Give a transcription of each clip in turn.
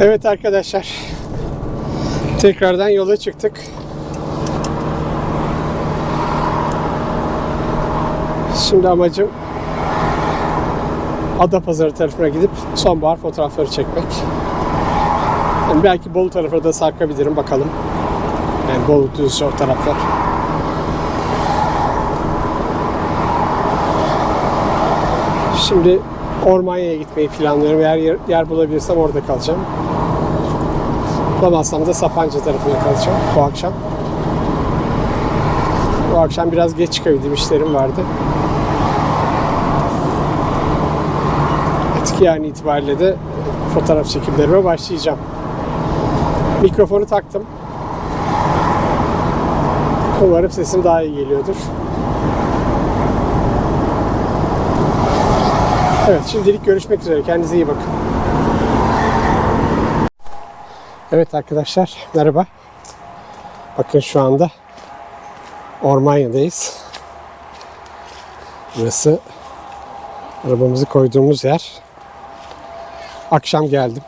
Evet arkadaşlar, tekrardan yola çıktık. Şimdi amacım Adapazarı tarafına gidip sonbahar fotoğrafları çekmek. Yani belki Bolu tarafına da sarkabilirim, bakalım. Yani Bolu, Düzce o taraflar. Şimdi Ormanya'ya gitmeyi planlıyorum. Eğer yer bulabilirsem orada kalacağım. Bulamazsam da Sapanca tarafına kalacağım bu akşam. Bu akşam biraz geç çıkabildim, işlerim vardı. Artık yani itibariyle de fotoğraf çekimlerime başlayacağım. Mikrofonu taktım. Umarım sesim daha iyi geliyordur. Evet, şimdilik görüşmek üzere. Kendinize iyi bakın. Evet arkadaşlar, merhaba. Bakın şu anda Ormanya'dayız. Burası arabamızı koyduğumuz yer. Akşam geldim.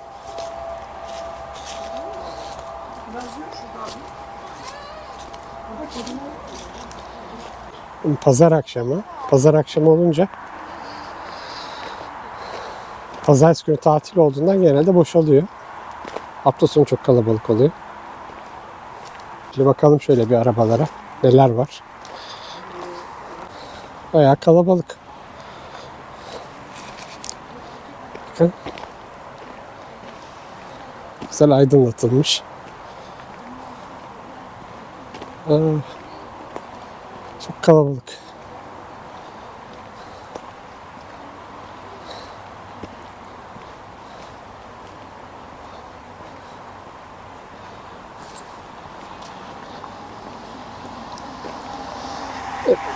Pazar akşamı. Pazar akşamı olunca pazartesi günü tatil olduğundan genelde boşalıyor. Hafta sonu çok kalabalık oluyor. Şimdi bakalım şöyle bir arabalara neler var. Bayağı kalabalık. Bakın. Güzel aydınlatılmış. Çok kalabalık.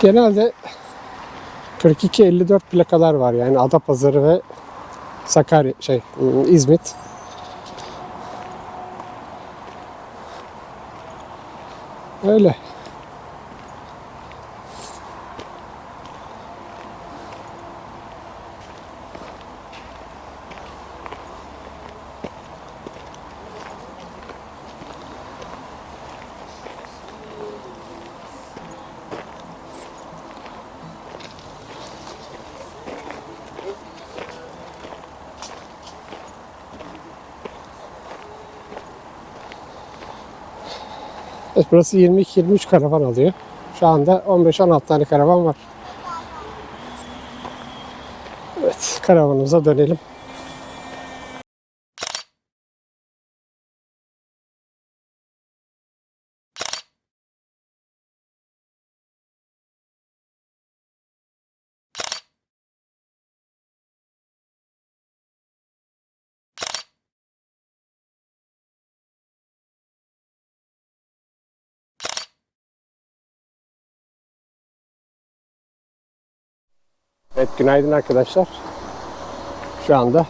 Genelde 42-54 plakalar var, yani Adapazarı ve Sakarya, İzmit. Öyle. Evet, burası 22-23 karavan alıyor. Şu anda 15-16 tane karavan var. Evet, karavanımıza dönelim. Evet, günaydın arkadaşlar. Şu anda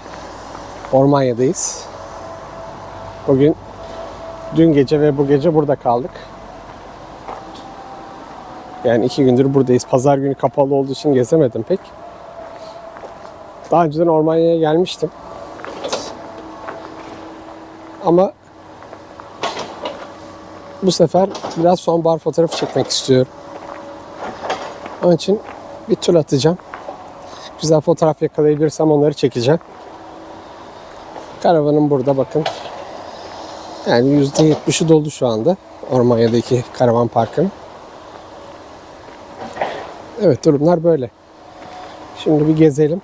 Ormanya'dayız. Dün gece ve bu gece burada kaldık. Yani 2 gündür buradayız. Pazar günü kapalı olduğu için gezemedim pek. Daha önceden Ormanya'ya gelmiştim. Ama bu sefer biraz sonbahar fotoğrafı çekmek istiyorum. Onun için bir tur atacağım. Güzel fotoğraf yakalayabilirsem onları çekeceğim. Karavanım burada, bakın. Yani %70'i dolu şu anda Ormanya'daki karavan parkının. Evet, durumlar böyle. Şimdi bir gezelim.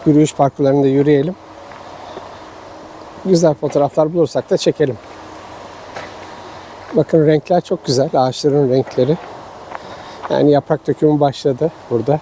Yürüyüş parkurlarında yürüyelim. Güzel fotoğraflar bulursak da çekelim. Bakın, renkler çok güzel. Ağaçların renkleri. Yani yaprak dökümü başladı burada.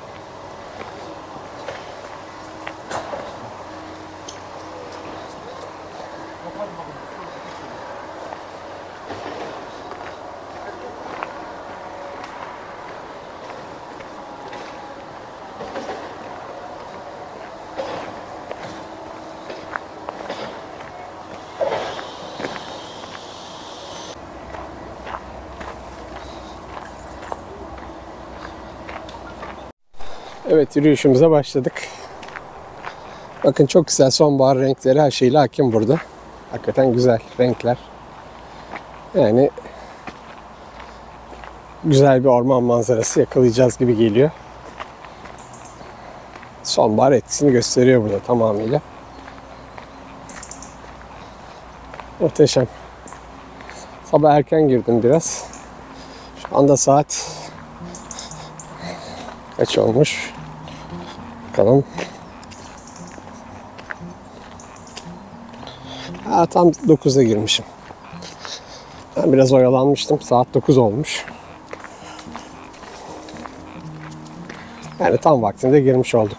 Evet, yürüyüşümüze başladık. Bakın, çok güzel sonbahar renkleri her şeyle hakim burada. Hakikaten güzel renkler. Yani güzel bir orman manzarası yakalayacağız gibi geliyor. Sonbahar etkisini gösteriyor burada tamamıyla. Muhteşem. Sabah erken girdim biraz. Şu anda saat kaç olmuş? Bakalım. Tam 9'a girmişim. Ben biraz oyalanmıştım. Saat 9 olmuş. Yani tam vaktinde girmiş olduk.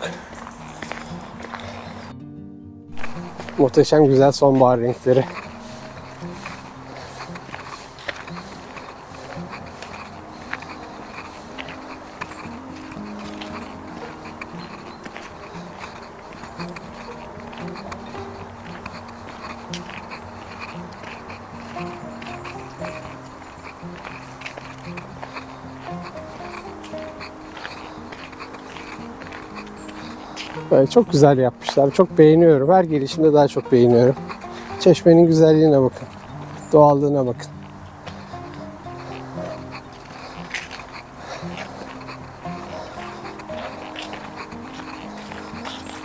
Muhteşem güzel sonbahar renkleri. Böyle çok güzel yapmışlar. Çok beğeniyorum. Her gelişimde daha çok beğeniyorum. Çeşmenin güzelliğine bakın. Doğallığına bakın.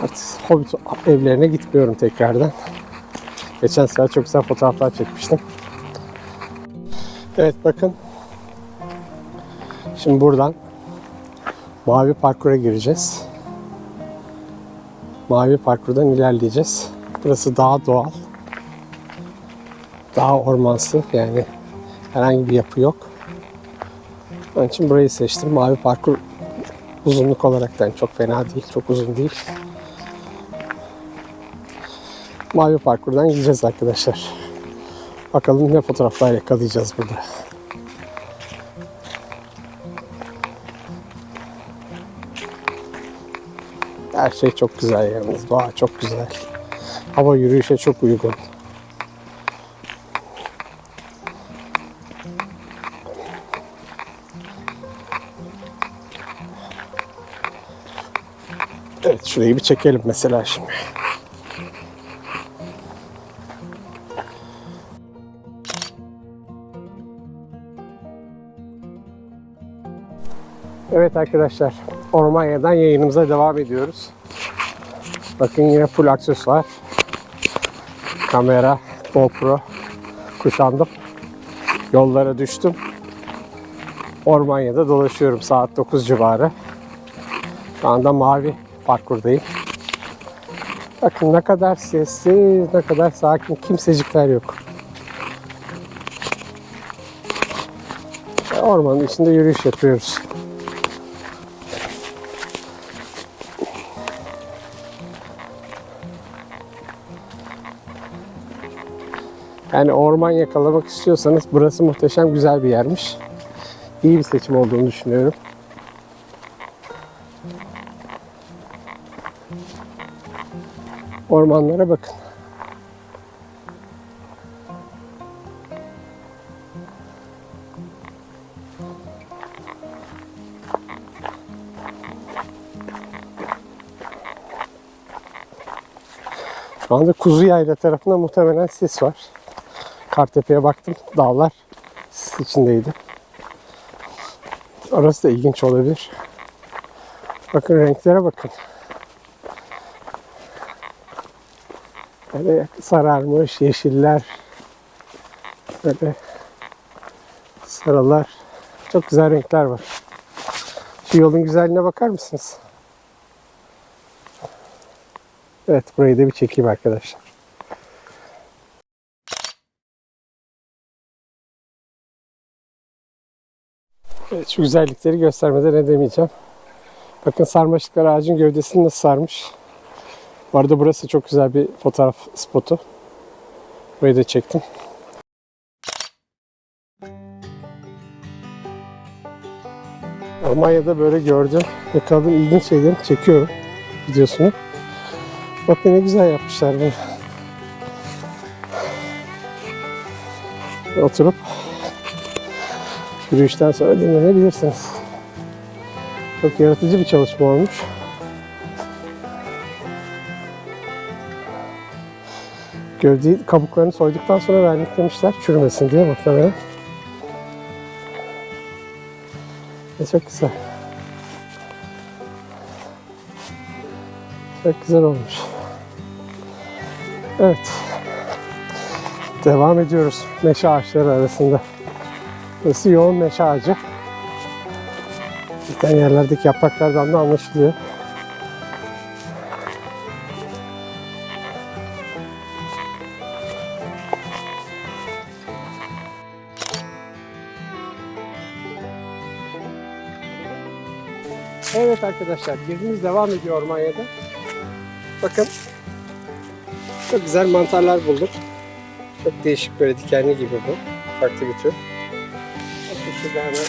Artık Hobbit evlerine gitmiyorum tekrardan. Geçen sefer çok güzel fotoğraflar çekmiştim. Evet bakın. Şimdi buradan mavi parkura gireceğiz. Mavi parkurdan ilerleyeceğiz. Burası daha doğal. Daha ormansı, yani herhangi bir yapı yok. Onun için burayı seçtim. Mavi parkur uzunluk olaraktan çok fena değil, çok uzun değil. Mavi parkurdan gideceğiz arkadaşlar. Bakalım ne fotoğraflar yakalayacağız burada. Her şey çok güzel yalnız. Doğa çok güzel. Hava yürüyüşe çok uygun. Evet, şurayı bir çekelim mesela şimdi. Evet arkadaşlar, Ormanya'dan yayınımıza devam ediyoruz. Bakın yine full aksesuar. Kamera, GoPro kuşandım. Yollara düştüm. Ormanya'da dolaşıyorum saat 9 civarı. Şu anda mavi parkurdayım. Bakın ne kadar sessiz, ne kadar sakin, kimsecikler yok. Ormanın içinde yürüyüş yapıyoruz. Yani orman yakalamak istiyorsanız burası muhteşem güzel bir yermiş. İyi bir seçim olduğunu düşünüyorum. Ormanlara bakın. Şu anda Kuzuyayla tarafında muhtemelen sis var. Kartepe'ye baktım. Dağlar sis içindeydi. Orası da ilginç olabilir. Bakın renklere bakın. Böyle sararmış, yeşiller. Böyle sarılar. Çok güzel renkler var. Şu yolun güzelliğine bakar mısınız? Evet, burayı da bir çekeyim arkadaşlar. Evet, şu güzellikleri göstermeden edemeyeceğim. Bakın sarmaşıklar ağacın gövdesini nasıl sarmış. Bu arada burası çok güzel bir fotoğraf spotu. Burayı da çektim. Almanya'da böyle gördüm. Yakaladığım ilginç şeyleri çekiyorum videosunu. Bakın ne güzel yapmışlar bunu. Oturup yürüyüşten sonra dinlenebilirsiniz. Çok yaratıcı bir çalışma olmuş. Gövdeyi, kabuklarını soyduktan sonra verniklemişler çürümesin diye muhtemelen. Çok güzel. Çok güzel olmuş. Evet. Devam ediyoruz meşe ağaçları arasında. Burası yoğun meşe ağacı. Zaten yerlerdeki yapraklardan da anlaşılıyor. Evet arkadaşlar, gezimiz devam ediyor Ormanya'da. Bakın, çok güzel mantarlar bulduk. Çok değişik, böyle dikenli gibi bu. Farklı bir tür. Bakın şurada hemen,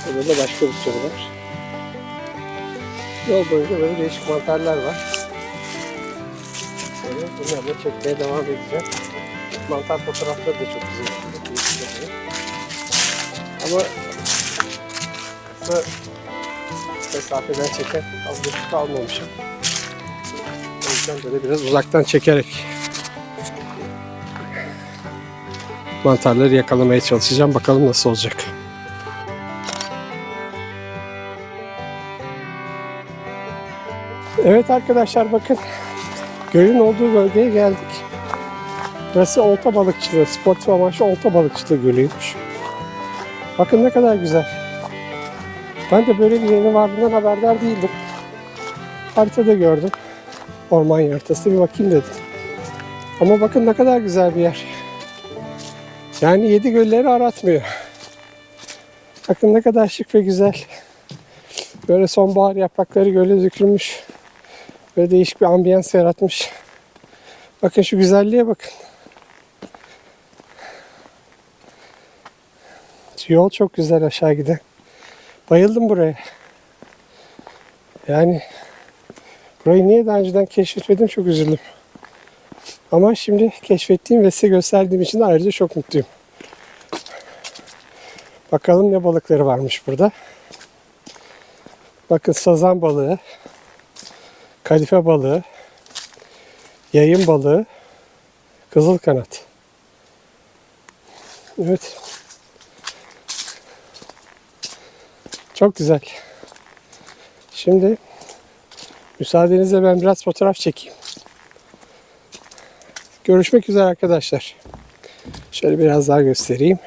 burada da başka bir tür var. Yol boyunca böyle değişik mantarlar var. Böyle bunlarla çekmeye devam edeceğim. Mantar fotoğrafları da çok güzel. Ama kısa mesafeden çeken az kalmamışım. O yüzden böyle biraz uzaktan çekerek mantarları yakalamaya çalışacağım. Bakalım nasıl olacak. Evet arkadaşlar, bakın. Gölün olduğu bölgeye geldik. Burası olta balıkçılığı, sportif amaçlı olta balıkçılığı gölüymüş. Bakın ne kadar güzel. Ben de böyle bir yerin varlığından haberdar değildim. Haritada gördüm. Orman haritası, bir bakayım dedim. Ama bakın ne kadar güzel bir yer. Yani 7 gölleri aratmıyor. Bakın ne kadar şık ve güzel. Böyle sonbahar yaprakları göle dökülmüş. Böyle değişik bir ambiyans yaratmış. Bakın şu güzelliğe bakın. Şu yol çok güzel aşağı giden. Bayıldım buraya. Yani burayı niye daha önceden keşfetmedim, çok üzüldüm. Ama şimdi keşfettiğim ve size gösterdiğim için de ayrıca çok mutluyum. Bakalım ne balıkları varmış burada. Bakın sazan balığı, kadife balığı, yayın balığı, kızıl kanat. Evet. Çok güzel. Şimdi müsaadenizle ben biraz fotoğraf çekeyim. Görüşmek üzere arkadaşlar. Şöyle biraz daha göstereyim.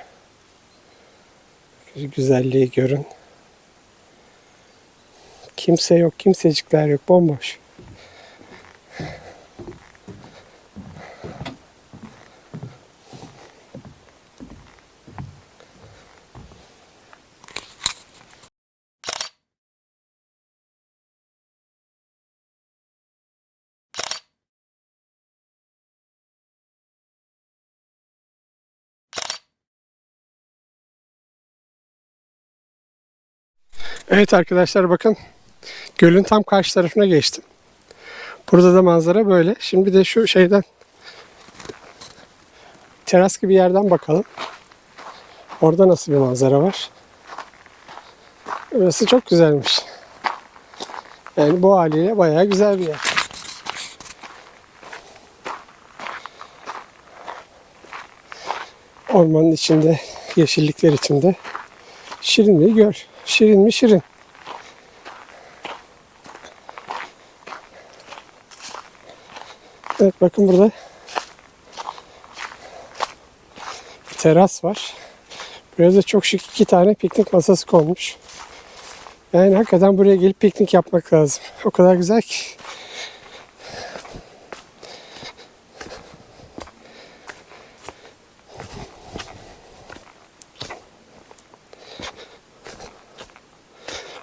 Şu güzelliği görün. Kimse yok, kimsecikler yok, bomboş. Evet arkadaşlar, bakın. Gölün tam karşı tarafına geçtim. Burada da manzara böyle. Şimdi bir de şu şeyden, teras gibi yerden bakalım. Orada nasıl bir manzara var? Burası çok güzelmiş. Yani bu haliyle bayağı güzel bir yer. Ormanın içinde, yeşillikler içinde. Şirin bir göl. Şirin mi şirin. Evet, bakın burada bir teras var. Buraya da çok şık 2 tane piknik masası konmuş. Yani hakikaten buraya gelip piknik yapmak lazım. O kadar güzel ki.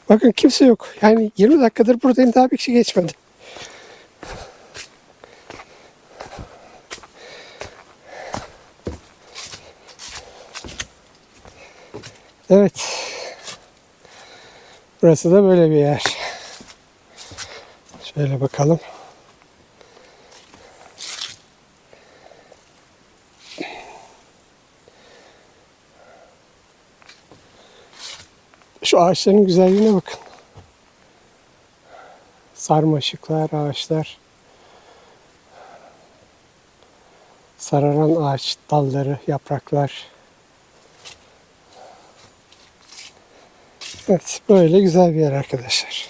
Bakın kimse yok. Yani 20 dakikadır buradayım, daha bir kişi geçmedi. Evet. Burası da böyle bir yer. Şöyle bakalım. Şu ağaçların güzelliğine bakın. Sarmaşıklar, ağaçlar. Sararan ağaç dalları, yapraklar. Evet, böyle güzel bir yer arkadaşlar.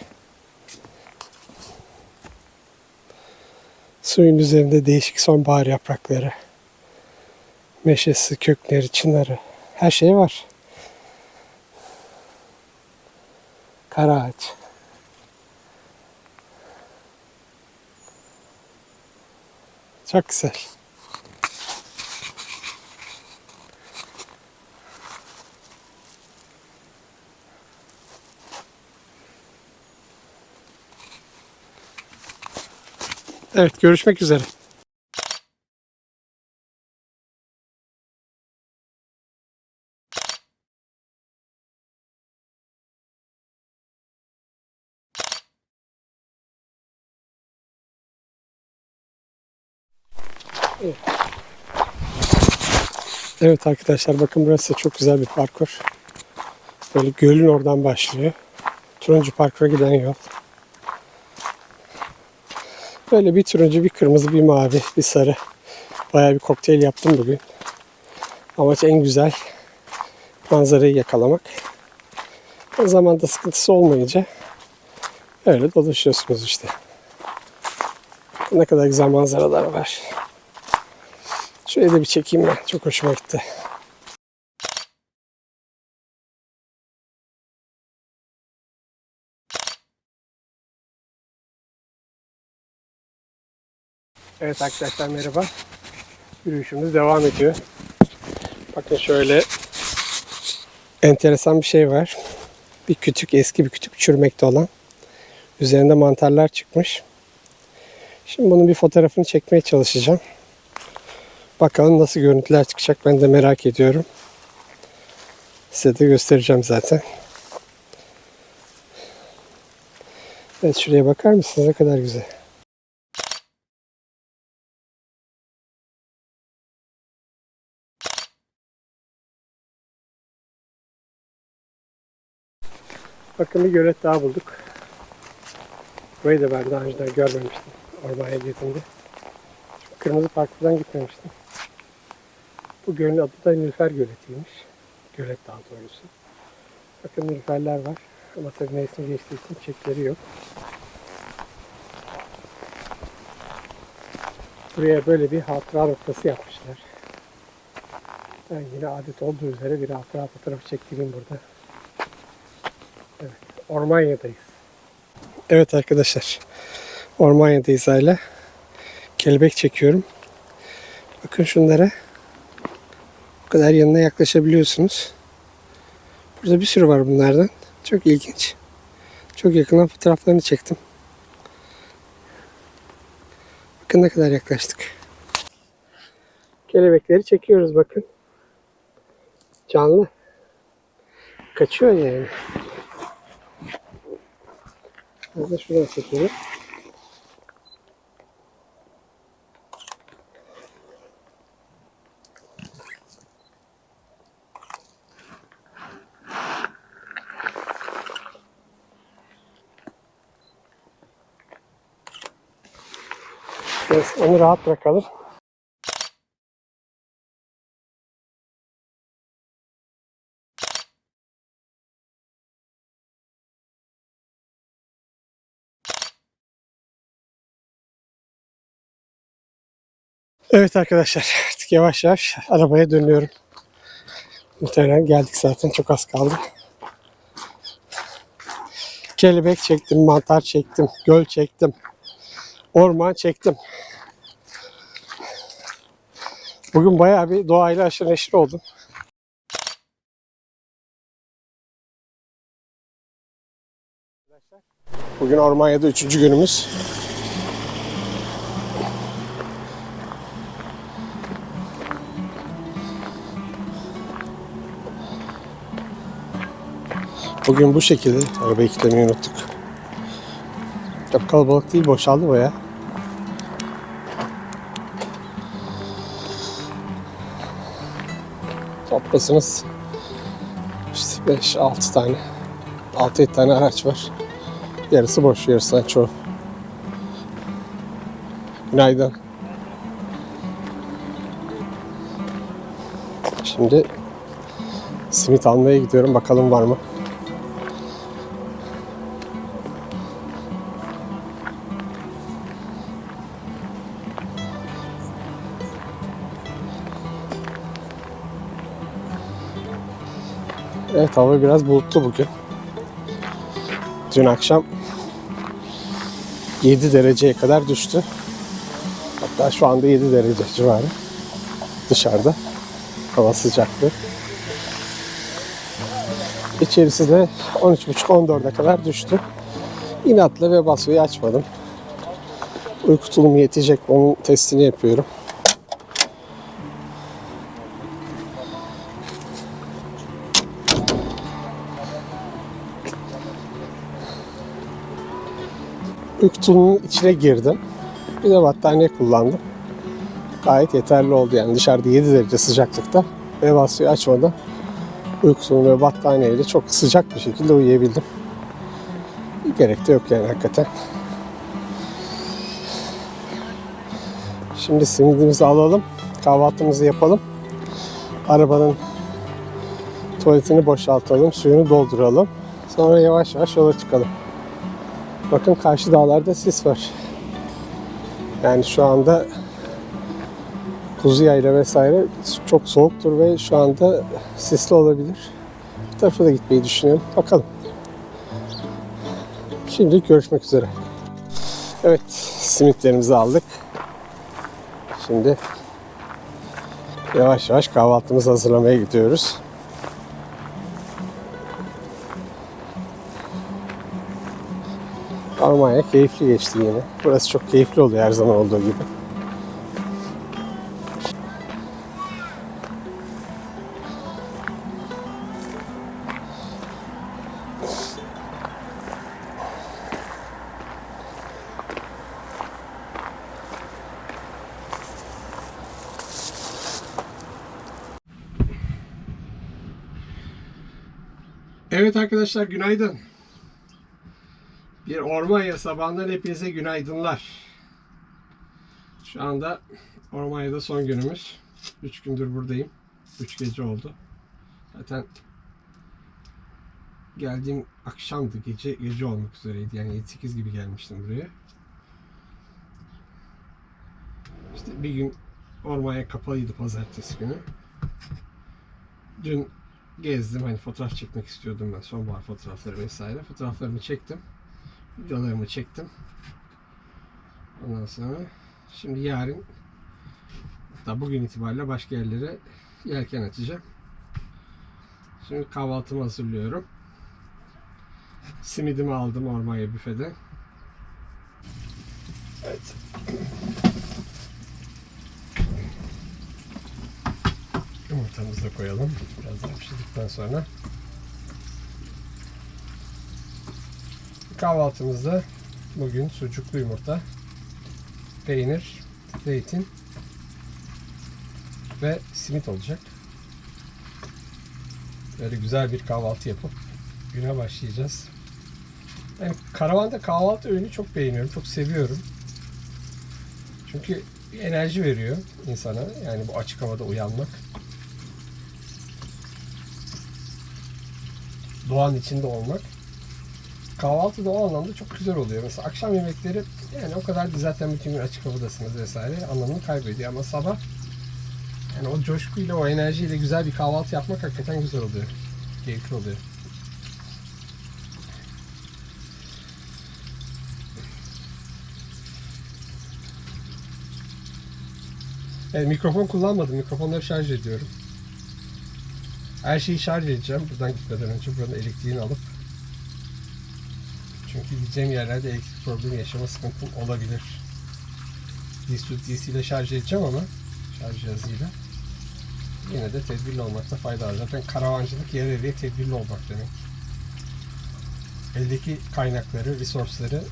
Suyun üzerinde değişik sonbahar yaprakları, meşesi, kökleri, çınarı, her şey var. Kara ağaç. Çok güzel. Evet, görüşmek üzere. Evet arkadaşlar, bakın burası çok güzel bir parkur. Böyle gölün oradan başlıyor. Turuncu parkura giden yol. Böyle bir turuncu, bir kırmızı, bir mavi, bir sarı. Bayağı bir kokteyl yaptım bugün. Amaç en güzel manzarayı yakalamak. O zaman da sıkıntısı olmayınca öyle dolaşıyorsunuz işte. Ne kadar güzel manzaralar var. Şöyle de bir çekeyim ben. Çok hoşuma gitti. Evet arkadaşlar, merhaba. Yürüyüşümüz devam ediyor. Bakın şöyle enteresan bir şey var. Bir kütük, eski bir kütük çürümekte olan. Üzerinde mantarlar çıkmış. Şimdi bunun bir fotoğrafını çekmeye çalışacağım. Bakalım nasıl görüntüler çıkacak, ben de merak ediyorum. Size de göstereceğim zaten. Evet, şuraya bakar mısınız? Ne kadar güzel. Bakın bir gölet daha bulduk. Burayı da ben daha önceden görmemiştim. Ormanya gezimde. Kırmızı Parkı'dan gitmemiştim. Bu gölün adı da Nilüfer Göleti'ymiş. Gölet daha doğrusu. Bakın nilüferler var. Ama tabii mevsim geçtiği için çiçekleri yok. Buraya böyle bir hatıra noktası yapmışlar. Ben yine adet olduğu üzere bir hatıra fotoğrafı çektireyim burada. Evet, Ormanya'dayız. Evet arkadaşlar, Ormanya'dayız hala. Kelebek çekiyorum. Bakın şunlara. Bu kadar yanına yaklaşabiliyorsunuz. Burada bir sürü var bunlardan. Çok ilginç. Çok yakından fotoğraflarını çektim. Bakın ne kadar yaklaştık. Kelebekleri çekiyoruz bakın. Canlı. Kaçıyor yani. Ben de şuradan çekiyorum. Biraz onu rahat bırakalım. Evet arkadaşlar, artık yavaş yavaş arabaya dönüyorum. Muhtemelen geldik zaten, çok az kaldı. Kelebek çektim, mantar çektim, göl çektim, orman çektim. Bugün bayağı bir doğayla aşırı neşir oldum. Bugün Ormanya'da 3. günümüz. Bugün bu şekilde. Arabayı kilitlemeyi unuttuk. Çok kalabalık değil, boşaldı bayağı. Toplasanız işte 5-6 tane, 6-7 tane araç var. Yarısı boş, yarısından çoğu. Günaydın. Şimdi simit almaya gidiyorum. Bakalım var mı? Evet, hava biraz bulutlu bugün. Dün akşam 7 dereceye kadar düştü. Hatta şu anda 7 derece civarı dışarıda. Hava sıcaklığı. İçerisi de 13.30-14'e kadar düştü. İnatla ve basıyı açmadım. Uyku tulumu yetecek, onun testini yapıyorum. Uyku tulumunun içine girdim. Bir de battaniye kullandım. Gayet yeterli oldu yani. Dışarıda 7 derece sıcaklıkta ve basıyı açmadan uyku tulumu ve battaniyeyle çok sıcak bir şekilde uyuyabildim. Gerek de yok yani hakikaten. Şimdi simidimizi alalım. Kahvaltımızı yapalım. Arabanın tuvaletini boşaltalım. Suyunu dolduralım. Sonra yavaş yavaş yola çıkalım. Bakın karşı dağlarda sis var. Yani şu anda Kuzuyayla vesaire çok soğuktur ve şu anda sisli olabilir. Bu tarafa da gitmeyi düşünüyorum. Bakalım. Şimdi görüşmek üzere. Evet, simitlerimizi aldık. Şimdi yavaş yavaş kahvaltımızı hazırlamaya gidiyoruz. Almanya keyifli geçti yine. Burası çok keyifli oluyor her zaman olduğu gibi. Evet arkadaşlar, günaydın. Bir Ormanya sabahından hepinize günaydınlar. Şu anda Ormanya'da son günümüz. 3 gündür buradayım. 3 gece oldu. Zaten geldiğim akşamdı, gece olmak üzereydi. Yani 7-8 gibi gelmiştim buraya. İşte bir gün Ormanya kapalıydı pazartesi günü. Dün gezdim, hani fotoğraf çekmek istiyordum ben, sonbahar fotoğrafları vesaire. Fotoğraflarımı çektim. Videolarımı çektim. Ondan sonra şimdi yarın, hatta bugün itibariyle başka yerlere yelken açacağım. Şimdi kahvaltımı hazırlıyorum. Simidimi aldım Ormanya büfeden. Evet. Yumurtamızı da koyalım. Biraz daha pişirdikten sonra. Kahvaltımızda bugün sucuklu yumurta, peynir, zeytin ve simit olacak. Böyle güzel bir kahvaltı yapıp güne başlayacağız. Yani karavanda kahvaltı öğünü çok beğeniyorum, çok seviyorum. Çünkü bir enerji veriyor insana. Yani bu açık havada uyanmak. Doğanın içinde olmak. Kahvaltı da o anlamda çok güzel oluyor. Mesela akşam yemekleri, yani o kadar zaten bütün gün açık havadasınız vesaire, anlamını kaybediyor. Ama sabah yani o coşkuyla, o enerjiyle güzel bir kahvaltı yapmak hakikaten güzel oluyor. Keyifli oluyor. Yani mikrofon kullanmadım. Mikrofonları şarj ediyorum. Her şeyi şarj edeceğim buradan gitmeden önce. Buranın elektriğini alıp. Çünkü gideceğim yerlerde elektrik problemi yaşama sıkıntım olabilir. DC ile şarj edeceğim ama şarj cihazıyla. Yine de tedbirli olmakta fayda var. Zaten karavancılık yer eviye tedbirli olmak demek. Eldeki kaynakları, resource'ları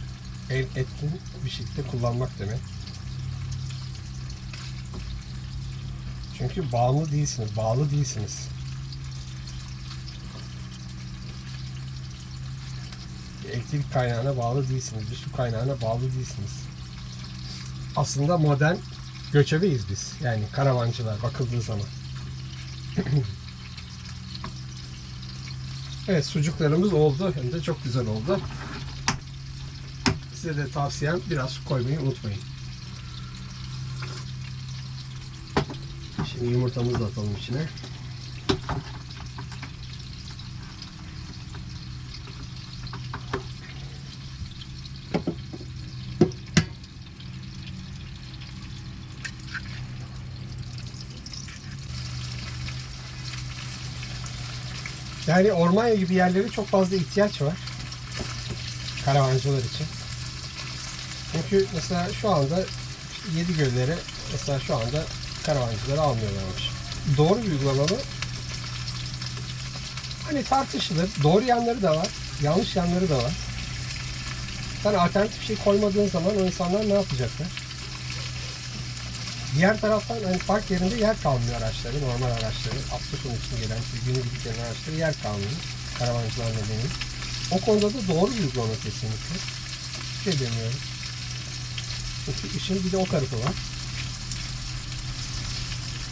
en etkin bir şekilde kullanmak demek. Çünkü bağımlı değilsiniz, bağlı değilsiniz. Bir elektrik kaynağına bağlı değilsiniz, bir su kaynağına bağlı değilsiniz. Aslında modern göçebeyiz biz. Yani karavancılar bakıldığı zaman. Evet, sucuklarımız oldu. Hem de çok güzel oldu. Size de tavsiyem biraz su koymayı unutmayın. Şimdi yumurtamızı da atalım içine. Yani Ormanya gibi yerlere çok fazla ihtiyaç var. Karavancılar için. Çünkü mesela şu anda Yedigölleri mesela şu anda karavancıları almıyorlarmış. Doğru bir uygulama mı? Hani tartışılır. Doğru yanları da var. Yanlış yanları da var. Sen alternatif şey koymadığın zaman o insanlar ne yapacaklar? Diğer taraftan hani park yerinde yer kalmıyor araçları, normal araçları. Hafta sonu için gelen, günübirlik gelen araçları yer kalmıyor. Karavancılar nedeniyle. O konuda da doğru bir uygulama kesinlikle. Bir şey demiyorum. Çünkü işin bir de o tarafı var.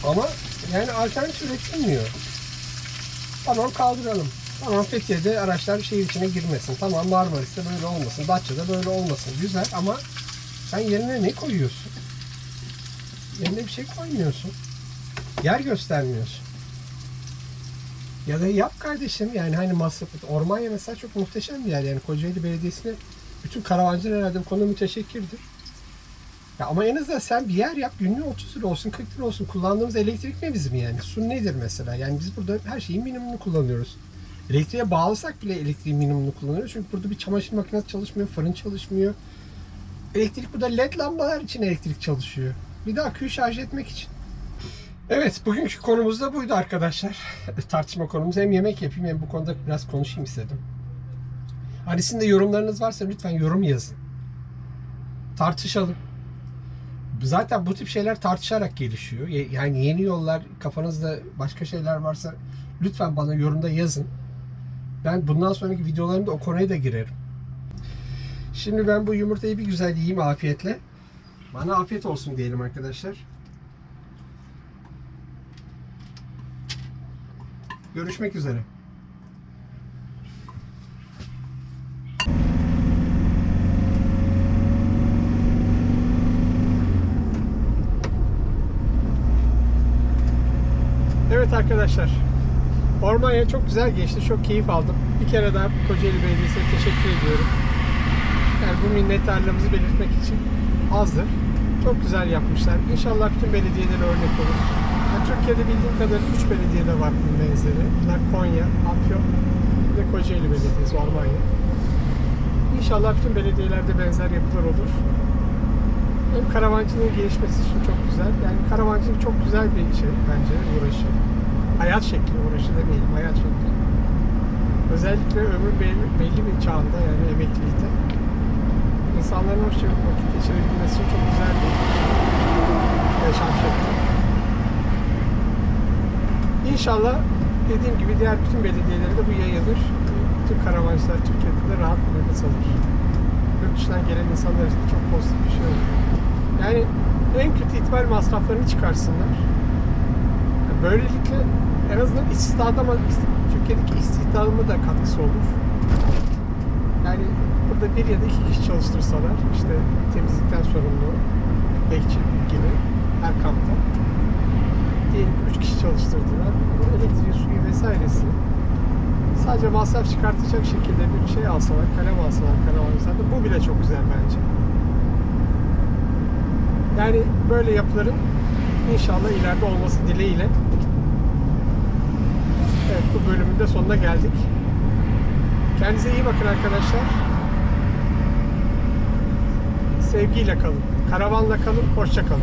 Ama yani alternatif üretilmiyor. Tamam kaldıralım. Tamam Fethiye'de araçlar şehir içine girmesin. Tamam Marmaris'te böyle olmasın. Datça'da böyle olmasın. Güzel ama sen yerine ne koyuyorsun? Yerine bir şey koymuyorsun. Yer göstermiyorsun. Ya da yap kardeşim yani hani masrafı. Ormanya mesela çok muhteşem bir yer. Yani Kocaeli Belediyesi'ne bütün karavancılar herhalde bu konuda müteşekkirdir. Ya ama en azından sen bir yer yap, günlüğü 30 lira olsun, 40 lira olsun. Kullandığımız elektrik ne bizim yani? Su nedir mesela? Yani biz burada her şeyin minimumunu kullanıyoruz. Elektriğe bağlasak bile elektriğin minimumunu kullanıyoruz. Çünkü burada bir çamaşır makinesi çalışmıyor, fırın çalışmıyor. Elektrik burada led lambalar için elektrik çalışıyor. Bir de aküyü şarj etmek için. Evet, bugünkü konumuz da buydu arkadaşlar. Tartışma konumuz. Hem yemek yapayım hem bu konuda biraz konuşayım istedim. Hani sizin de yorumlarınız varsa lütfen yorum yazın. Tartışalım. Zaten bu tip şeyler tartışarak gelişiyor. Yani yeni yollar, kafanızda başka şeyler varsa lütfen bana yorumda yazın. Ben bundan sonraki videolarımda o konuya da girerim. Şimdi ben bu yumurtayı bir güzel yiyeyim afiyetle. Bana afiyet olsun diyelim arkadaşlar. Görüşmek üzere. Evet arkadaşlar, Ormanya çok güzel geçti, çok keyif aldım. Bir kere daha Kocaeli Belediyesi'ne teşekkür ediyorum. Yani bu minnettarlığımızı belirtmek için azdır. Çok güzel yapmışlar. İnşallah bütün belediyelere örnek olur. Yani Türkiye'de bildiğim kadarıyla 3 belediyede var bunun benzeri. Bunlar Konya, Afyon ve Kocaeli Belediyesi, Ormanya. İnşallah bütün belediyelerde benzer yapılar olur. Hem karavancılığın gelişmesi için çok güzel. Yani karavancılık çok güzel bir şey bence, uğraşı. Hayat şekli, uğraşı demeyelim, hayat şekli. Özellikle ömrün belli bir çağında, yani emeklilikte insanların hoşça vakit geçirebilmesi için çok güzel bir yaşam şekli. İnşallah dediğim gibi diğer bütün belediyelere de bu yayılır. Bütün karavancılar Türkiye'de de rahat bir nefes alır. Yurt dışından gelen insanlar için çok pozitif bir şey olur. Yani en kötü ihtimal masraflarını çıkarsınlar. Böylelikle en azından Türkiye'deki istihdama da katkısı olur. Yani burada bir ya da iki kişi çalıştırsalar, işte temizlikten sorumlu, bekçi gibi her kampta. Diyelim ki 3 kişi çalıştırdılar. Elektriği, suyu vesairesi. Sadece masraf çıkartacak şekilde bir şey alsalar, kalem alsalar, karavancılarda bu bile çok güzel bence. Yani böyle yapıların inşallah ileride olması dileğiyle. Evet, bu bölümün de sonuna geldik. Kendinize iyi bakın arkadaşlar. Sevgiyle kalın. Karavanla kalın. Hoşça kalın.